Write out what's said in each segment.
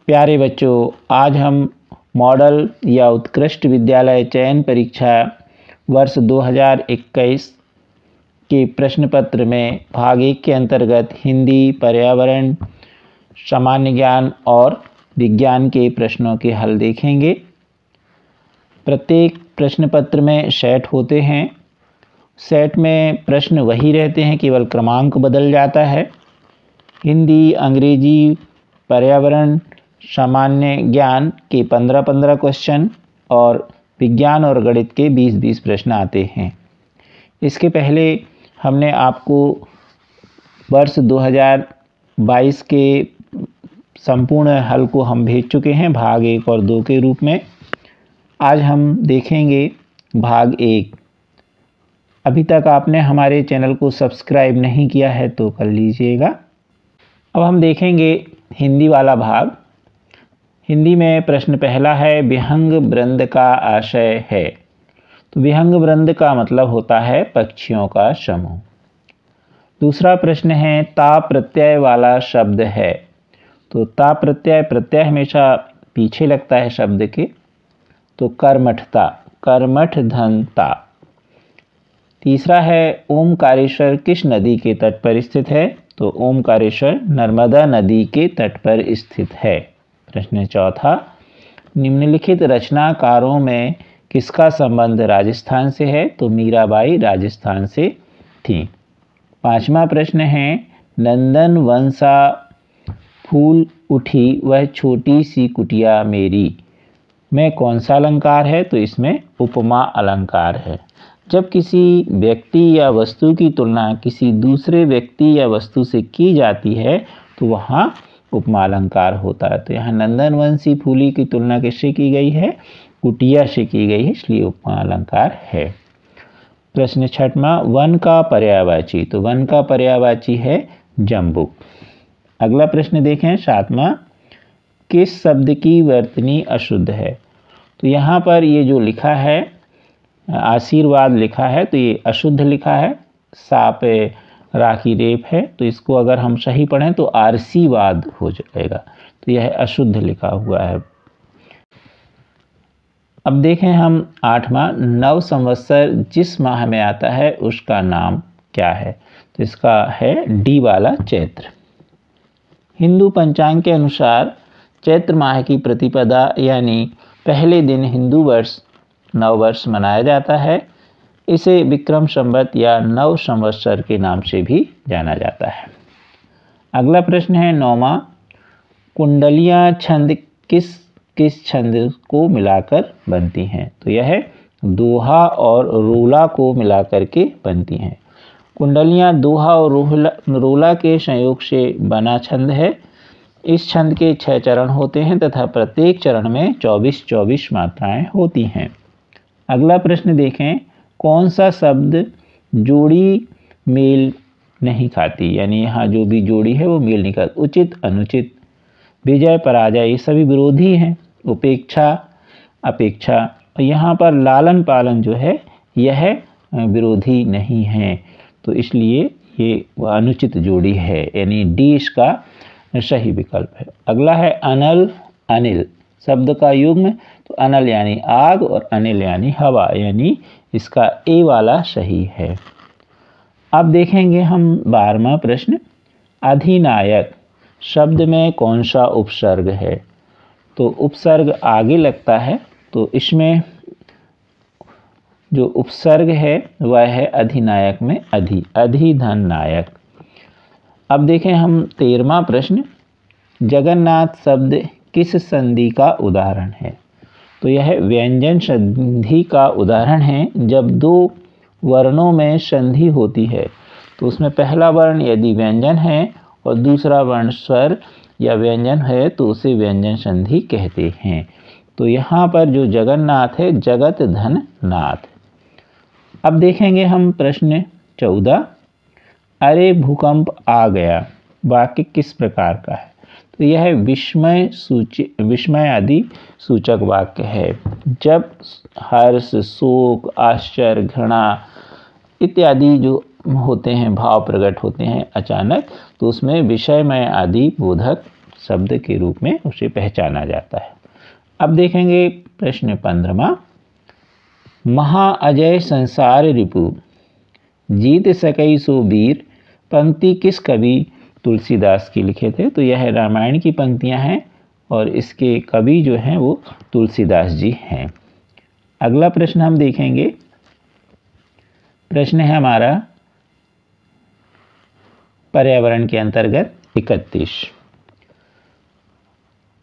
प्यारे बच्चों, आज हम मॉडल या उत्कृष्ट विद्यालय चयन परीक्षा वर्ष 2021 के प्रश्न पत्र में भाग 1 के अंतर्गत हिंदी, पर्यावरण, सामान्य ज्ञान और विज्ञान के प्रश्नों के हल देखेंगे। प्रत्येक प्रश्न पत्र में सेट होते हैं। सेट में प्रश्न वही रहते हैं, केवल क्रमांक बदल जाता है। हिंदी, अंग्रेजी, पर्यावरण, सामान्य ज्ञान के 15-15 क्वेश्चन और विज्ञान और गणित के 20-20 प्रश्न आते हैं। इसके पहले हमने आपको वर्ष 2022 के संपूर्ण हल को हम भेज चुके हैं भाग 1 और 2 के रूप में। आज हम देखेंगे भाग 1। अभी तक आपने हमारे चैनल को सब्सक्राइब नहीं किया है तो कर लीजिएगा। अब हम देखेंगे हिंदी वाला भाग। हिंदी में प्रश्न पहला है, विहंग वृंद का आशय है। तो विहंग वृंद का मतलब होता है पक्षियों का समूह। दूसरा प्रश्न है, ता प्रत्यय वाला शब्द है। तो ता प्रत्यय हमेशा पीछे लगता है शब्द के, तो कर्मठता, कर्मठ धनता। तीसरा है, ओमकारेश्वर किस नदी के तट पर स्थित है। तो ओमकारेश्वर नर्मदा नदी के तट पर स्थित है। प्रश्न चौथा, निम्नलिखित रचनाकारों में किसका संबंध राजस्थान से है। तो मीराबाई राजस्थान से थी। पांचवा प्रश्न है, नंदन वंसा फूल उठी वह छोटी सी कुटिया मेरी में कौन सा अलंकार है। तो इसमें उपमा अलंकार है। जब किसी व्यक्ति या वस्तु की तुलना किसी दूसरे व्यक्ति या वस्तु से की जाती है तो वहाँ उपमा अलंकार होता है। तो यहाँ नंदनवंशी फूली की तुलना किससे की गई है, कुटिया से की गई है, इसलिए उपमा अलंकार है। प्रश्न छठवां, वन का पर्यायवाची। तो वन का पर्यायवाची है जम्बुक। अगला प्रश्न देखें, सातवां, किस शब्द की वर्तनी अशुद्ध है। तो यहाँ पर ये जो लिखा है आशीर्वाद लिखा है तो ये अशुद्ध लिखा है। साप राखी रेप है, तो इसको अगर हम सही पढ़ें तो आरसीवाद हो जाएगा। तो यह अशुद्ध लिखा हुआ है। अब देखें हम आठवां, नव संवत्सर जिस माह में आता है उसका नाम क्या है। तो इसका है डी वाला चैत्र। हिंदू पंचांग के अनुसार चैत्र माह की प्रतिपदा यानी पहले दिन हिंदू वर्ष नववर्ष मनाया जाता है। इसे विक्रम संवत या नव संवत्सर के नाम से भी जाना जाता है। अगला प्रश्न है नौवां, कुंडलियाँ छंद किस किस छंद को मिलाकर बनती हैं। तो यह दोहा और रोला को मिलाकर के बनती हैं। कुंडलियाँ दोहा और रोला के संयोग से बना छंद है। इस छंद के 6 चरण होते हैं तथा प्रत्येक चरण में 24-24 मात्राएं होती हैं। अगला प्रश्न देखें, कौन सा शब्द जोड़ी मेल नहीं खाती, यानी यहाँ जो भी जोड़ी है वो मेल नहीं खाती। उचित, अनुचित, विजय, पराजय ये सभी विरोधी हैं। उपेक्षा, अपेक्षा, और यहाँ पर लालन पालन जो है यह विरोधी नहीं है, तो इसलिए ये अनुचित जोड़ी है, यानी डी इसका सही विकल्प है। अगला है अनल, अनिल शब्द का युग्म। तो अनल यानी आग और अनिल यानी हवा, यानी इसका ए वाला सही है। अब देखेंगे हम 12वां प्रश्न, अधिनायक शब्द में कौन सा उपसर्ग है। तो उपसर्ग आगे लगता है, तो इसमें जो उपसर्ग है वह है अधिनायक में अधिधन नायक। अब देखें हम 13वां प्रश्न, जगन्नाथ शब्द किस संधि का उदाहरण है। तो यह व्यंजन संधि का उदाहरण है। जब 2 वर्णों में संधि होती है तो उसमें पहला वर्ण यदि व्यंजन है और दूसरा वर्ण स्वर या व्यंजन है तो उसे व्यंजन संधि कहते हैं। तो यहाँ पर जो जगन्नाथ है जगत धन नाथ। अब देखेंगे हम प्रश्न 14, अरे भूकंप आ गया वाक्य किस प्रकार का है। तो यह विस्मय आदि सूचक वाक्य है। जब हर्ष, शोक, आश्चर्य, घृणा इत्यादि जो होते हैं भाव प्रकट होते हैं अचानक, तो उसमें विषयमय आदि बोधक शब्द के रूप में उसे पहचाना जाता है। अब देखेंगे प्रश्न 15वां, महा अजय संसार रिपु जीत सकई सो वीर पंक्ति किस कवि तुलसीदास की लिखे थे? तो यह रामायण की पंक्तियां हैं और इसके कवि जो हैं वो तुलसीदास जी हैं। अगला प्रश्न हम देखेंगे, प्रश्न है हमारा पर्यावरण के अंतर्गत 31,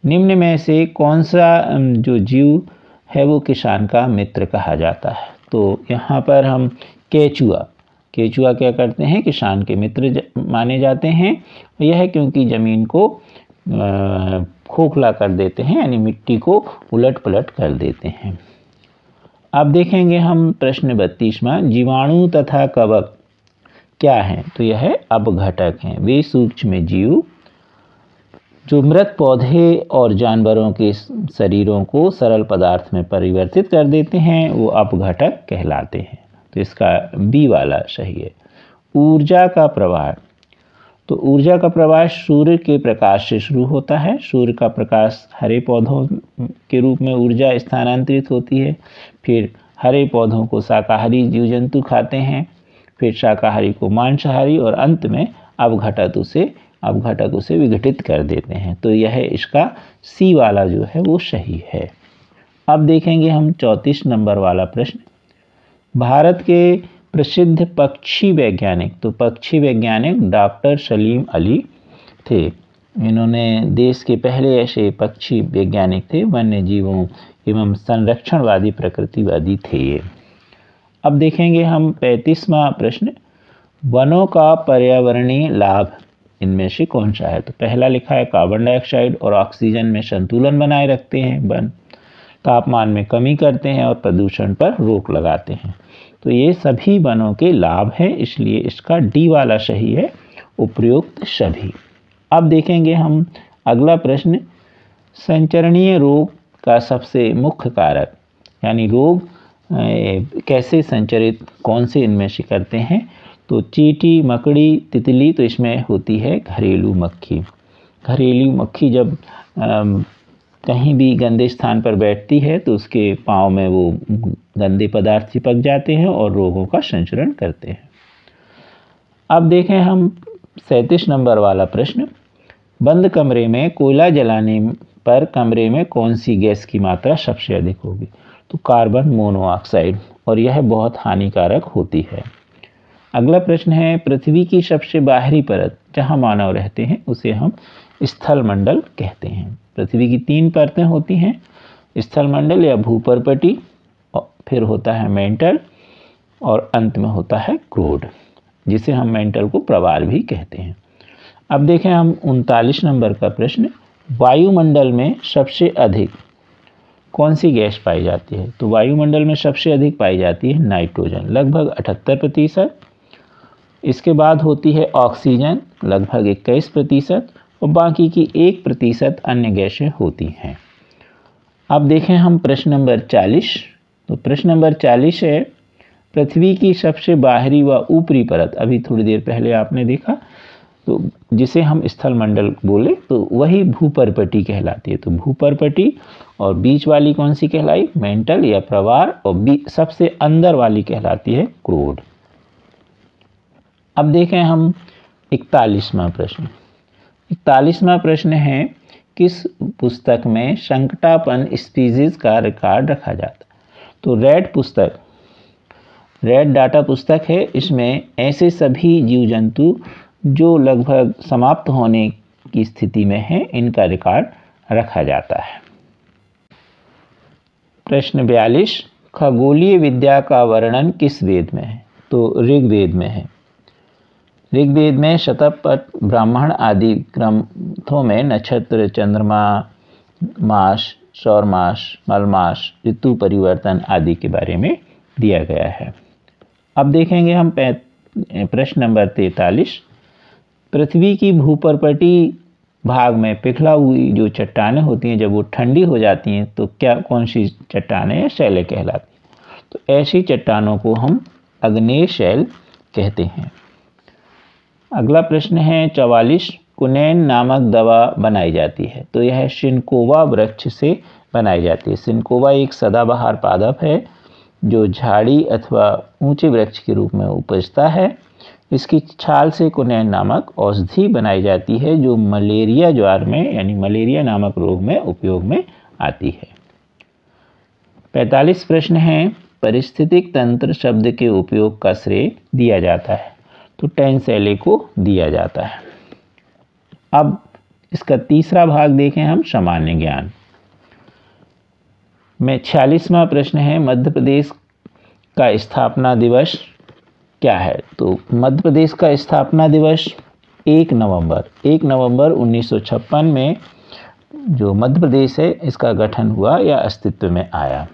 निम्न में से कौन सा जो जीव है वो किसान का मित्र कहा जाता है? तो यहाँ पर हम केचुआ क्या करते हैं? किसान के मित्र माने जाते हैं। यह क्योंकि ज़मीन को खोखला कर देते हैं, यानी मिट्टी को उलट पलट कर देते हैं। अब देखेंगे हम प्रश्न 32वां, जीवाणु तथा कवक क्या हैं? तो यह अपघटक हैं। वे सूक्ष्म जीव जो मृत पौधे और जानवरों के शरीरों को सरल पदार्थ में परिवर्तित कर देते हैं, वो अपघटक कहलाते हैं। तो इसका बी वाला सही है। ऊर्जा का प्रवाह, तो ऊर्जा का प्रवाह सूर्य के प्रकाश से शुरू होता है। सूर्य का प्रकाश हरे पौधों के रूप में ऊर्जा स्थानांतरित होती है, फिर हरे पौधों को शाकाहारी जीव जंतु खाते हैं, फिर शाकाहारी को मांसाहारी, और अंत में अपघटक उसे विघटित कर देते हैं। तो यह इसका सी वाला जो है वो सही है। अब देखेंगे हम 34 नंबर वाला प्रश्न, भारत के प्रसिद्ध पक्षी वैज्ञानिक, तो पक्षी वैज्ञानिक डॉक्टर सलीम अली थे। इन्होंने देश के पहले ऐसे पक्षी वैज्ञानिक थे, वन्य जीवों एवं संरक्षणवादी प्रकृतिवादी थे ये। अब देखेंगे हम 35वां प्रश्न, वनों का पर्यावरणीय लाभ इनमें से कौन सा है? तो पहला लिखा है कार्बन डाइऑक्साइड और ऑक्सीजन में संतुलन बनाए रखते हैं वन, तापमान में कमी करते हैं और प्रदूषण पर रोक लगाते हैं। तो ये सभी वनों के लाभ हैं, इसलिए इसका डी वाला सही है, उपयुक्त सभी। अब देखेंगे हम अगला प्रश्न, संचरणीय रोग का सबसे मुख्य कारक, यानी रोग कैसे संचरित कौन से इनमें से करते हैं? तो चींटी, मकड़ी, तितली, तो इसमें होती है घरेलू मक्खी। घरेलू मक्खी जब कहीं भी गंदे स्थान पर बैठती है तो उसके पाँव में वो गंदे पदार्थ चिपक जाते हैं और रोगों का संचरण करते हैं। अब देखें हम 37 नंबर वाला प्रश्न, बंद कमरे में कोयला जलाने पर कमरे में कौन सी गैस की मात्रा सबसे अधिक होगी? तो कार्बन मोनोऑक्साइड, और यह बहुत हानिकारक होती है। अगला प्रश्न है, पृथ्वी की सबसे बाहरी परत जहाँ मानव रहते हैं उसे हम स्थल मंडल कहते हैं। पृथ्वी की 3 परतें होती हैं, स्थल मंडल या भूपर्पटी, फिर होता है मेंटल, और अंत में होता है क्रोड, जिसे हम मेंटल को प्रवाल भी कहते हैं। अब देखें हम 39 नंबर का प्रश्न, वायुमंडल में सबसे अधिक कौन सी गैस पाई जाती है? तो वायुमंडल में सबसे अधिक पाई जाती है नाइट्रोजन, लगभग 78%। इसके बाद होती है ऑक्सीजन, लगभग 21%, और बाकी की 1% अन्य गैसें होती हैं। अब देखें हम प्रश्न नंबर 40। तो प्रश्न नंबर 40 है, पृथ्वी की सबसे बाहरी व ऊपरी परत, अभी थोड़ी देर पहले आपने देखा, तो जिसे हम स्थल मंडल बोले तो वही भूपर्पटी कहलाती है। तो भूपर्पटी, और बीच वाली कौन सी कहलाई? मेंटल या प्रवार, और सबसे अंदर वाली कहलाती है क्रोड। अब देखें हम 41वां प्रश्न। 41वां प्रश्न है, किस पुस्तक में संकटापन स्पीसीज का रिकॉर्ड रखा जाता? तो रेड डाटा पुस्तक है। इसमें ऐसे सभी जीव जंतु जो लगभग समाप्त होने की स्थिति में हैं, इनका रिकॉर्ड रखा जाता है। प्रश्न 42, खगोलीय विद्या का वर्णन किस वेद में है? तो ऋग्वेद में है। ऋग्वेद में शतपथ, ब्राह्मण आदि ग्रंथों में नक्षत्र, चंद्रमा, मास, सौरमास, मलमास, ऋतु परिवर्तन आदि के बारे में दिया गया है। अब देखेंगे हम प्रश्न नंबर 43, पृथ्वी की भूपर्पटी भाग में पिघला हुई जो चट्टानें होती हैं, जब वो ठंडी हो जाती हैं तो कौन सी चट्टानें या शैलें कहलाती हैं? तो ऐसी चट्टानों को हम आग्नेय शैल कहते हैं। अगला प्रश्न है 44, कुनैन नामक दवा बनाई जाती है? तो यह सिनकोवा वृक्ष से बनाई जाती है। सिनकोवा एक सदाबहार पादप है जो झाड़ी अथवा ऊंचे वृक्ष के रूप में उपजता है। इसकी छाल से कुनैन नामक औषधि बनाई जाती है जो मलेरिया ज्वर में यानी मलेरिया नामक रोग में उपयोग में आती है। 45 प्रश्न है, पारिस्थितिक तंत्र शब्द के उपयोग का श्रेय दिया जाता है? तो टेंसेले को दिया जाता है। अब इसका तीसरा भाग देखें हम, सामान्य ज्ञान में 46वां प्रश्न है, मध्य प्रदेश का स्थापना दिवस क्या है? तो मध्य प्रदेश का स्थापना दिवस 1 नवंबर 1956 में जो मध्य प्रदेश है इसका गठन हुआ या अस्तित्व में आया।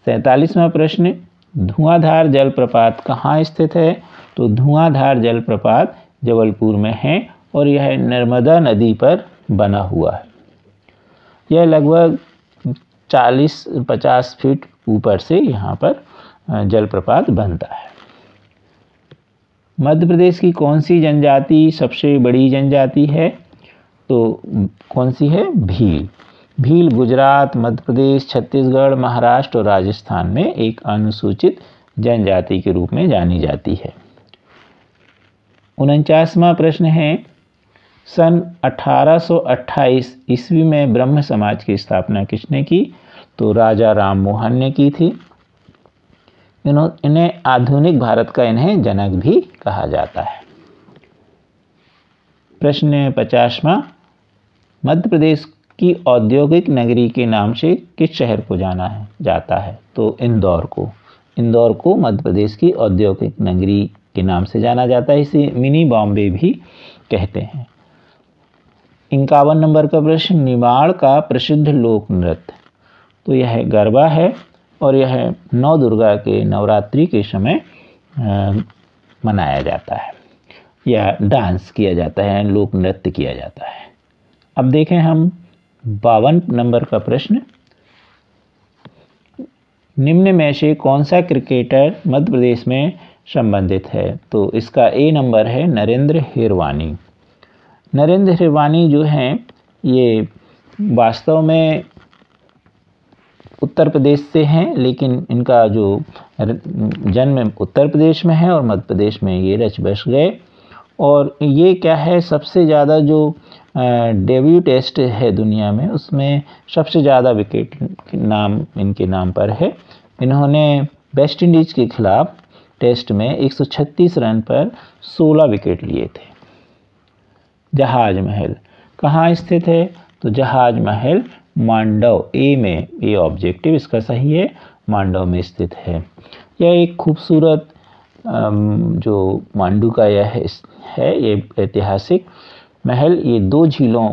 47वां प्रश्न, धुआंधार जलप्रपात कहाँ स्थित है? तो धुआंधार जलप्रपात जबलपुर में है और यह नर्मदा नदी पर बना हुआ है। यह लगभग 40-50 फीट ऊपर से यहाँ पर जलप्रपात बनता है। मध्य प्रदेश की कौन सी जनजाति सबसे बड़ी जनजाति है? तो कौन सी है? भील। भील गुजरात, मध्य प्रदेश, छत्तीसगढ़, महाराष्ट्र और राजस्थान में एक अनुसूचित जनजाति के रूप में जानी जाती है। 49वां प्रश्न है, सन 1828 ईस्वी में ब्रह्म समाज की स्थापना किसने की? तो राजा राम मोहन ने की थी। इन्हें आधुनिक भारत का इन्हें जनक भी कहा जाता है। प्रश्न 50वां, मध्य प्रदेश की औद्योगिक नगरी के नाम से किस शहर को जाना जाता है? तो इंदौर को। इंदौर को मध्य प्रदेश की औद्योगिक नगरी के नाम से जाना जाता है। इसे मिनी बॉम्बे भी कहते हैं। 51 नंबर का प्रश्न, निमाड़ का प्रसिद्ध लोक नृत्य? तो यह गरबा है और यह नौ दुर्गा के नवरात्रि के समय मनाया जाता है या डांस किया जाता है, लोक नृत्य किया जाता है। अब देखें हम 52 नंबर का प्रश्न, निम्न में से कौन सा क्रिकेटर मध्य प्रदेश में संबंधित है? तो इसका ए नंबर है नरेंद्र हिरवानी। नरेंद्र हिरवानी जो हैं ये वास्तव में उत्तर प्रदेश से हैं, लेकिन इनका जो जन्म उत्तर प्रदेश में है और मध्य प्रदेश में ये रच बस गए। और ये क्या है, सबसे ज़्यादा जो डेब्यू टेस्ट है दुनिया में उसमें सबसे ज़्यादा विकेट नाम इनके नाम पर है। इन्होंने वेस्ट इंडीज़ के खिलाफ टेस्ट में 136 रन पर 16 विकेट लिए थे। जहाज महल कहाँ स्थित है? तो जहाज महल मांडव, ए में, ए ऑब्जेक्टिव इसका सही है, मांडव में स्थित है। यह एक खूबसूरत जो मांडू का यह है ये ऐतिहासिक महल, ये 2 झीलों,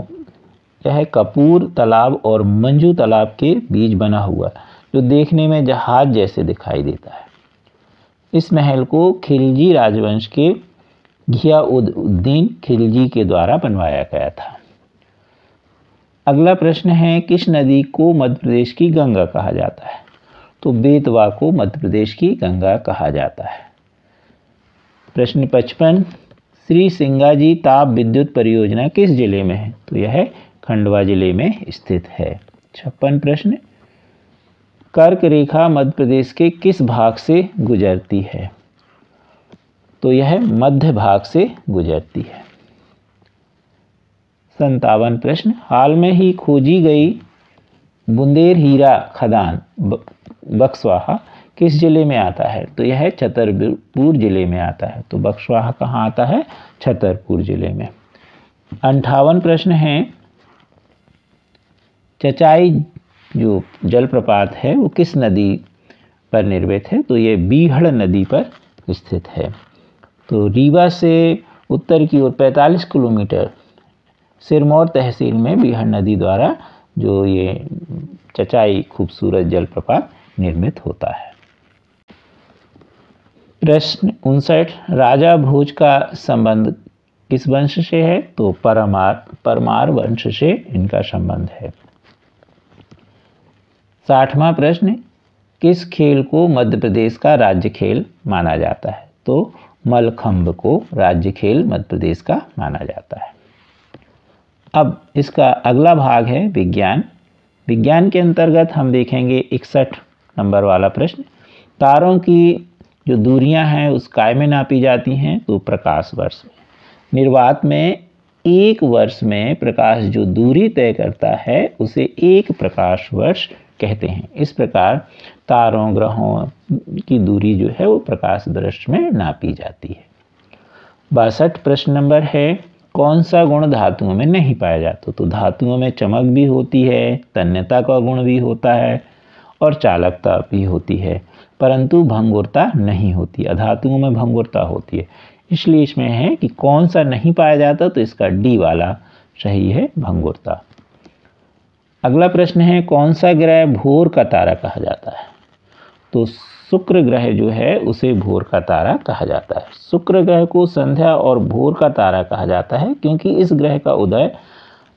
यह कपूर तालाब और मंजू तालाब के बीच बना हुआ जो देखने में जहाज जैसे दिखाई देता है। इस महल को खिलजी राजवंश के घियाउद्दीन खिलजी के द्वारा बनवाया गया था। अगला प्रश्न है, किस नदी को मध्य प्रदेश की गंगा कहा जाता है? तो बेतवा को मध्य प्रदेश की गंगा कहा जाता है। प्रश्न 55, श्री सिंगाजी ताप विद्युत परियोजना किस जिले में है? तो यह खंडवा जिले में स्थित है। 56 प्रश्न, कर्क रेखा मध्य प्रदेश के किस भाग से गुजरती है? तो यह मध्य भाग से गुजरती है। 57 प्रश्न, हाल में ही खोजी गई बुंदेर हीरा खदान बक्सवाहा किस जिले में आता है? तो यह छतरपुर जिले में आता है। तो बक्सवाहा कहाँ आता है? छतरपुर जिले में। 58 प्रश्न है, चचाई जो जलप्रपात है वो किस नदी पर निर्मित है? तो ये बीहड़ नदी पर स्थित है। तो रीवा से उत्तर की ओर 45 किलोमीटर सिरमौर तहसील में बीहड़ नदी द्वारा जो ये चचाई खूबसूरत जलप्रपात निर्मित होता है। प्रश्न 59, राजा भोज का संबंध किस वंश से है? तो परमार वंश से इनका संबंध है। 60वां प्रश्न, किस खेल को मध्य प्रदेश का राज्य खेल माना जाता है? तो मलखंभ को राज्य खेल मध्य प्रदेश का माना जाता है। अब इसका अगला भाग है विज्ञान। विज्ञान के अंतर्गत हम देखेंगे 61 नंबर वाला प्रश्न। तारों की जो दूरियां हैं उस काय में नापी जाती हैं, तो प्रकाश वर्ष में। निर्वात में एक वर्ष में प्रकाश जो दूरी तय करता है उसे एक प्रकाश वर्ष कहते हैं। इस प्रकार तारों ग्रहों की दूरी जो है वो प्रकाश वर्ष में नापी जाती है। 62 प्रश्न नंबर है, कौन सा गुण धातुओं में नहीं पाया जाता? तो धातुओं में चमक भी होती है, तन्यता का गुण भी होता है और चालकता भी होती है, परंतु भंगुरता नहीं होती। अधातुओं में भंगुरता होती है, इसलिए इसमें है कि कौन सा नहीं पाया जाता, तो इसका डी वाला सही है, भंगुरता। अगला प्रश्न है, कौन सा ग्रह भोर का तारा कहा जाता है? तो शुक्र ग्रह जो है उसे भोर का तारा कहा जाता है। शुक्र ग्रह को संध्या और भोर का तारा कहा जाता है क्योंकि इस ग्रह का उदय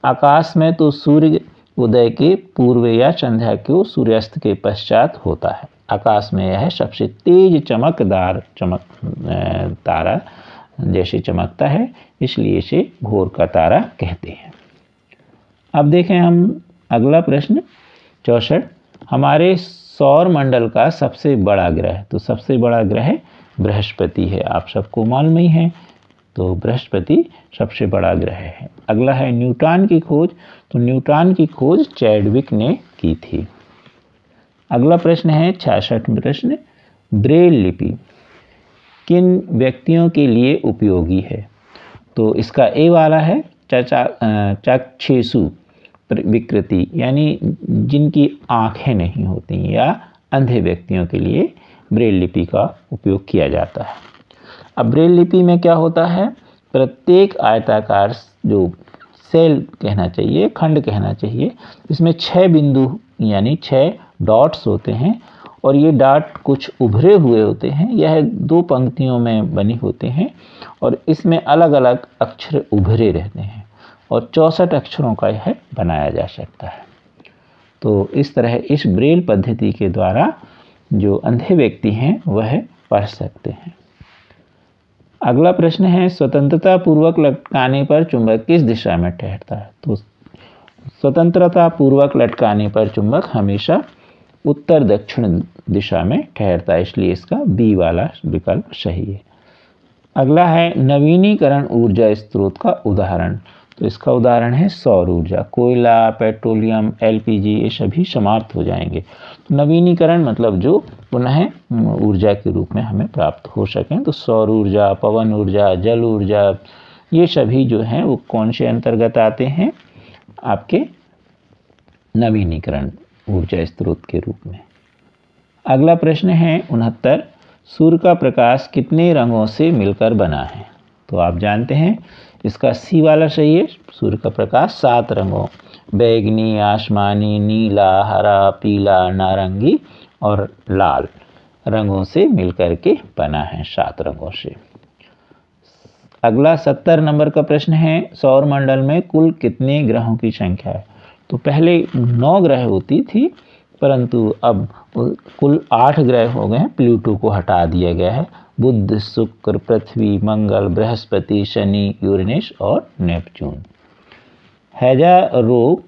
आकाश में तो सूर्य उदय के पूर्व या संध्या को सूर्यास्त के पश्चात होता है। आकाश में यह सबसे तेज चमकदार तारा जैसे चमकता है, इसलिए इसे भोर का तारा कहते हैं। अब देखें हम अगला प्रश्न 64। हमारे सौर मंडल का सबसे बड़ा ग्रह, तो सबसे बड़ा ग्रह बृहस्पति है, आप सबको मालूम ही है, तो बृहस्पति सबसे बड़ा ग्रह है। अगला है न्यूटन की खोज, तो न्यूटन की खोज चैडविक ने की थी। अगला प्रश्न है 66 प्रश्न, ब्रेल लिपि किन व्यक्तियों के लिए उपयोगी है? तो इसका ए वाला है, चक्षुषु विकृति यानी जिनकी आंखें नहीं होती या अंधे व्यक्तियों के लिए ब्रेल लिपि का उपयोग किया जाता है। अब ब्रेल लिपि में क्या होता है, प्रत्येक आयताकार जो सेल कहना चाहिए, खंड कहना चाहिए, इसमें 6 बिंदु यानी 6 डॉट्स होते हैं और ये डॉट कुछ उभरे हुए होते हैं। यह 2 पंक्तियों में बने होते हैं और इसमें अलग अलग अक्षर उभरे रहते हैं और 64 अक्षरों का यह बनाया जा सकता है। तो इस तरह इस ब्रेल पद्धति के द्वारा जो अंधे व्यक्ति हैं वह पढ़ सकते हैं। अगला प्रश्न है, स्वतंत्रता पूर्वक लटकाने पर चुंबक किस दिशा में ठहरता है? तो स्वतंत्रता पूर्वक लटकाने पर चुंबक हमेशा उत्तर दक्षिण दिशा में ठहरता है, इसलिए इसका बी वाला विकल्प सही है। अगला है नवीनीकरण ऊर्जा स्रोत का उदाहरण, तो इसका उदाहरण है सौर ऊर्जा। कोयला, पेट्रोलियम, एलपीजी ये सभी समाप्त हो जाएंगे। तो नवीनीकरण मतलब जो पुनः ऊर्जा के रूप में हमें प्राप्त हो सकें, तो सौर ऊर्जा, पवन ऊर्जा, जल ऊर्जा ये सभी जो हैं वो कौन से अंतर्गत आते हैं? आपके नवीनीकरण ऊर्जा स्रोत के रूप में। अगला प्रश्न है 69, सूर्य का प्रकाश कितने रंगों से मिलकर बना है? तो आप जानते हैं इसका सी वाला सही है, सूर्य का प्रकाश 7 रंगों बैगनी, आसमानी, नीला, हरा, पीला, नारंगी और लाल रंगों से मिलकर के बना है, 7 रंगों से। अगला 70 नंबर का प्रश्न है, सौर मंडल में कुल कितने ग्रहों की संख्या है? तो पहले 9 ग्रह होती थी, परंतु अब कुल 8 ग्रह हो गए हैं, प्लूटो को हटा दिया गया है। बुध, शुक्र, पृथ्वी, मंगल, बृहस्पति, शनि, यूरेनस और नेपच्यून। हैजा रोग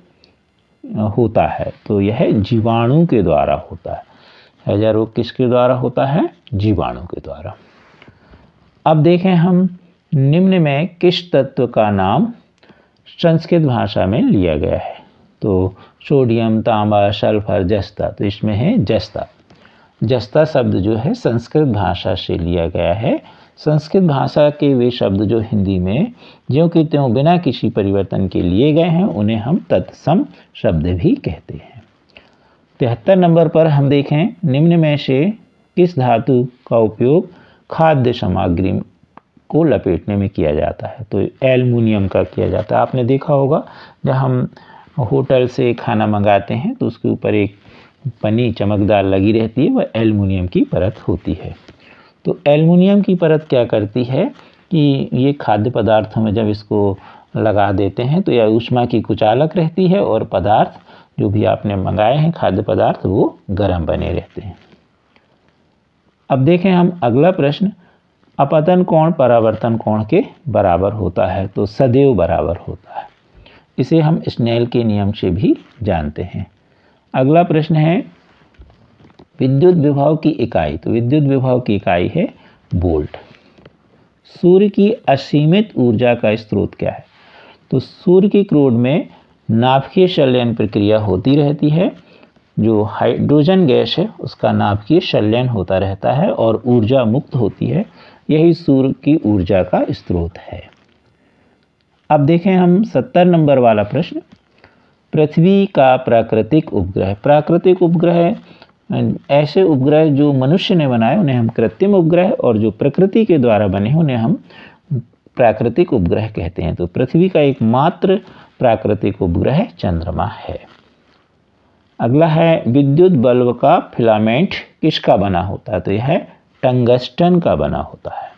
होता है, तो यह जीवाणु के द्वारा होता है। हैजा रोग किसके द्वारा होता है? जीवाणु के द्वारा। अब देखें हम निम्न में किस तत्व का नाम संस्कृत भाषा में लिया गया है? तो सोडियम, तांबा, सल्फर, जस्ता, तो इसमें है जस्ता। जस्ता शब्द जो है संस्कृत भाषा से लिया गया है। संस्कृत भाषा के वे शब्द जो हिंदी में ज्यों कि त्यों बिना किसी परिवर्तन के लिए गए हैं उन्हें हम तत्सम शब्द भी कहते हैं। 73 नंबर पर हम देखें, निम्न में से किस धातु का उपयोग खाद्य सामग्री को लपेटने में किया जाता है? तो एल्युमिनियम का किया जाता है। आपने देखा होगा जब हम होटल से खाना मंगाते हैं तो उसके ऊपर एक पन्नी चमकदार लगी रहती है, वह एल्युमिनियम की परत होती है। तो एल्युमिनियम की परत क्या करती है कि ये खाद्य पदार्थों में जब इसको लगा देते हैं तो यह ऊष्मा की कुचालक रहती है और पदार्थ जो भी आपने मंगाए हैं खाद्य पदार्थ वो गर्म बने रहते हैं। अब देखें हम अगला प्रश्न अपतन कोण परावर्तन कोण के बराबर होता है, तो सदैव बराबर होता है। इसे हम स्नेल के नियम से भी जानते हैं। अगला प्रश्न है विद्युत विभव की इकाई। तो विद्युत विभव की इकाई है वोल्ट। सूर्य की असीमित ऊर्जा का स्रोत क्या है? तो सूर्य की क्रोड में नाभिकीय संलयन प्रक्रिया होती रहती है। जो हाइड्रोजन गैस है उसका नाभिकीय संलयन होता रहता है और ऊर्जा मुक्त होती है। यही सूर्य की ऊर्जा का स्रोत है। अब देखें हम 70 नंबर वाला प्रश्न। पृथ्वी का प्राकृतिक उपग्रह। प्राकृतिक उपग्रह ऐसे उपग्रह जो मनुष्य ने बनाए उन्हें हम कृत्रिम उपग्रह, और जो प्रकृति के द्वारा बने उन्हें हम प्राकृतिक उपग्रह कहते हैं। तो पृथ्वी का एकमात्र प्राकृतिक उपग्रह चंद्रमा है। अगला है विद्युत बल्ब का फिलामेंट किसका बना होता है? तो यह है टंगस्टन का बना होता है।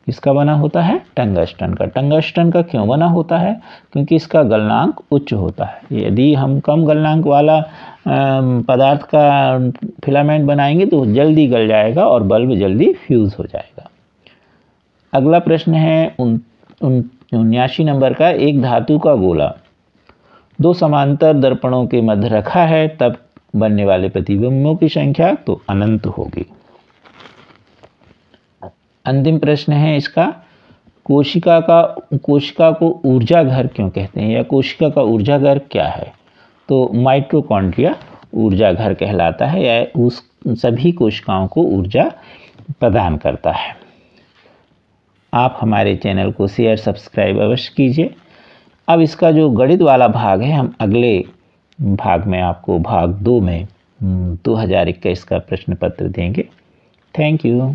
किसका बना होता है? टंगस्टन का। टंगस्टन का क्यों बना होता है? क्योंकि इसका गलनांक उच्च होता है। यदि हम कम गलनांक वाला पदार्थ का फिलामेंट बनाएंगे तो जल्दी गल जाएगा और बल्ब जल्दी फ्यूज हो जाएगा। अगला प्रश्न है 79 नंबर का। एक धातु का गोला दो समांतर दर्पणों के मध्य रखा है, तब बनने वाले प्रतिबिंबों की संख्या तो अनंत होगी। अंतिम प्रश्न है इसका, कोशिका को ऊर्जा घर क्यों कहते हैं, या कोशिका का ऊर्जा घर क्या है? तो माइटोकॉन्ड्रिया ऊर्जा घर कहलाता है, या उस सभी कोशिकाओं को ऊर्जा प्रदान करता है। आप हमारे चैनल को शेयर सब्सक्राइब अवश्य कीजिए। अब इसका जो गणित वाला भाग है हम अगले भाग में आपको भाग 2 में 2021 का प्रश्न पत्र देंगे। Thank you.